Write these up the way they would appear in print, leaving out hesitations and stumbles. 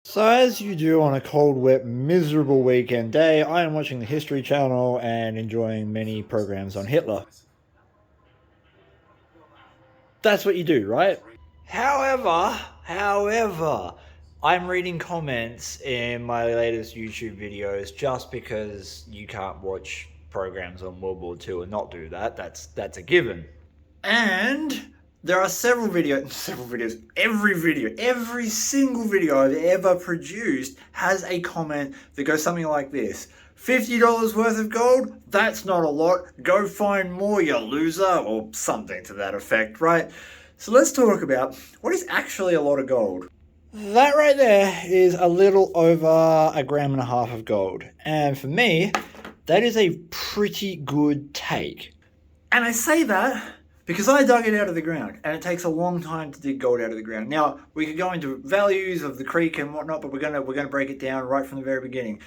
So, as you do on a cold, wet, miserable weekend day, I am watching the History Channel and enjoying many programs on Hitler. That's what you do, right? However, I'm reading comments in my latest YouTube videos just because you can't watch programs on World War II and not do that. That's a given. And there are every single video I've ever produced has a comment that goes something like this. $50 worth of gold? That's not a lot. Go find more, you loser, or something to that effect, right? So let's talk about what is actually a lot of gold. That right there is a little over a gram and a half of gold. And for me, that is a pretty good take. And I say that because I dug it out of the ground, and it takes a long time to dig gold out of the ground. Now, we could go into values of the creek and whatnot, but we're gonna break it down right from the very beginning.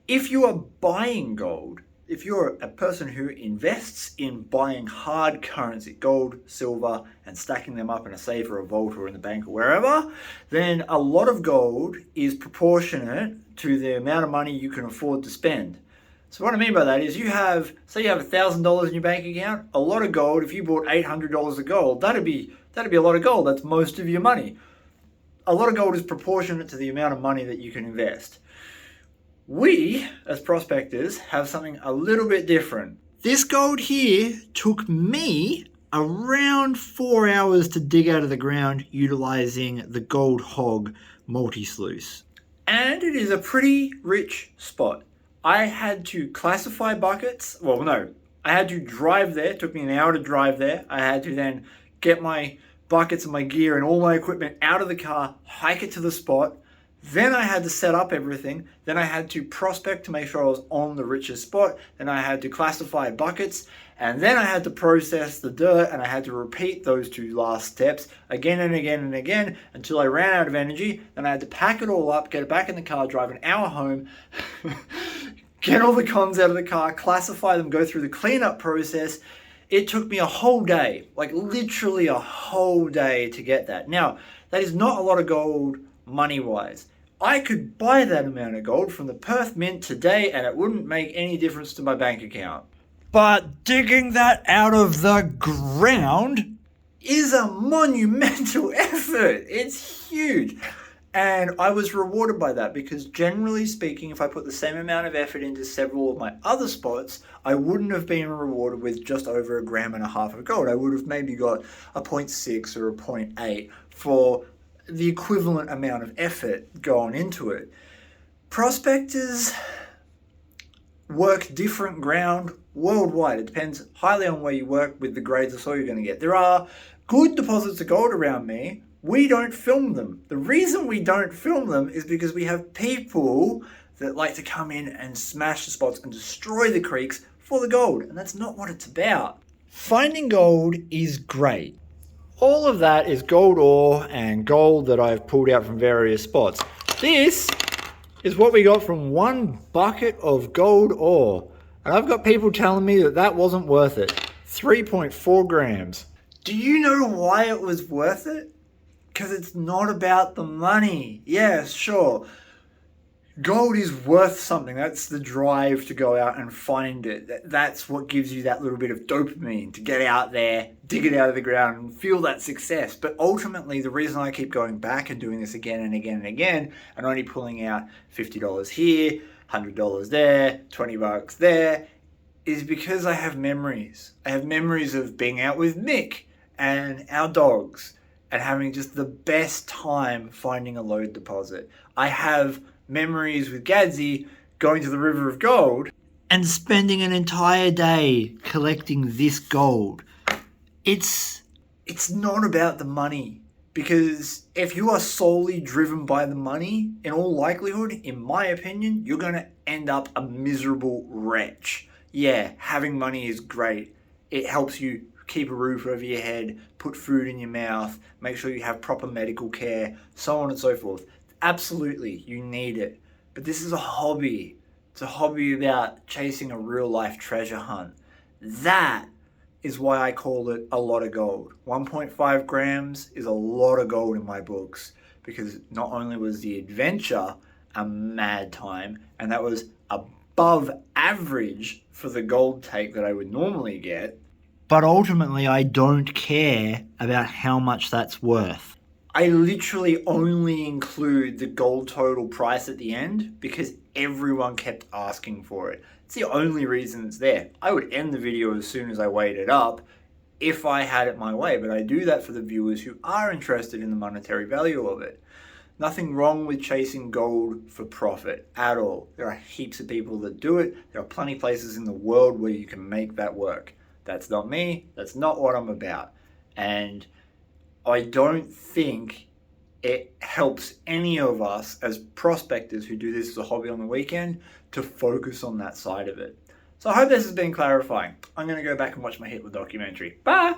If you are buying gold, if you're a person who invests in buying hard currency, gold, silver, and stacking them up in a safe or a vault or in the bank or wherever, then a lot of gold is proportionate to the amount of money you can afford to spend. So what I mean by that is say you have $1,000 in your bank account, a lot of gold. If you bought $800 of gold, that'd be a lot of gold. That's most of your money. A lot of gold is proportionate to the amount of money that you can invest. We, as prospectors, have something a little bit different. This gold here took me around 4 hours to dig out of the ground utilizing the Gold Hog multi-sluice. And it is a pretty rich spot. I had to classify buckets. Well, no, I had to drive there. It took me an hour to drive there. I had to then get my buckets and my gear and all my equipment out of the car, hike it to the spot. Then I had to set up everything. Then I had to prospect to make sure I was on the richest spot. Then I had to classify buckets. And then I had to process the dirt, and I had to repeat those two last steps again and again and again until I ran out of energy. Then I had to pack it all up, get it back in the car, drive an hour home, get all the cons out of the car, classify them, go through the cleanup process. It took me a whole day, like literally a whole day to get that. Now, that is not a lot of gold money-wise. I could buy that amount of gold from the Perth Mint today and it wouldn't make any difference to my bank account. But digging that out of the ground is a monumental effort. It's huge. And I was rewarded by that because generally speaking, if I put the same amount of effort into several of my other spots, I wouldn't have been rewarded with just over a gram and a half of gold. I would have maybe got a 0.6 or a 0.8 for the equivalent amount of effort going into it. Prospectors work different ground worldwide. It depends highly on where you work with the grades of soil you're going to get. There are good deposits of gold around me. We don't film them. The reason we don't film them is because we have people that like to come in and smash the spots and destroy the creeks for the gold. And that's not what it's about. Finding gold is great. All of that is gold ore and gold that I've pulled out from various spots. This is what we got from one bucket of gold ore. And I've got people telling me that that wasn't worth it. 3.4 grams. Do you know why it was worth it? Because it's not about the money. Yes, sure. Gold is worth something. That's the drive to go out and find it. That's what gives you that little bit of dopamine to get out there, dig it out of the ground and feel that success. But ultimately, the reason I keep going back and doing this again and again and again and only pulling out $50 here, $100 there, $20 there, is because I have memories. I have memories of being out with Mick and our dogs and having just the best time finding a lode deposit. I have memories with Gadsy going to the River of Gold and spending an entire day collecting this gold. It's not about the money, because if you are solely driven by the money, in all likelihood, in my opinion, you're going to end up a miserable wretch. Yeah, having money is great. It helps you keep a roof over your head, put food in your mouth, make sure you have proper medical care, so on and so forth. Absolutely, you need it. But this is a hobby. It's a hobby about chasing a real life treasure hunt. That is why I call it a lot of gold. 1.5 grams is a lot of gold in my books, because not only was the adventure a mad time, and that was above average for the gold take that I would normally get, but ultimately I don't care about how much that's worth. I literally only include the gold total price at the end because everyone kept asking for it. It's the only reason it's there. I would end the video as soon as I weighed it up if I had it my way, but I do that for the viewers who are interested in the monetary value of it. Nothing wrong with chasing gold for profit at all. There are heaps of people that do it. There are plenty of places in the world where you can make that work. That's not me. That's not what I'm about. And I don't think it helps any of us as prospectors who do this as a hobby on the weekend to focus on that side of it. So I hope this has been clarifying. I'm going to go back and watch my Hitler documentary. Bye!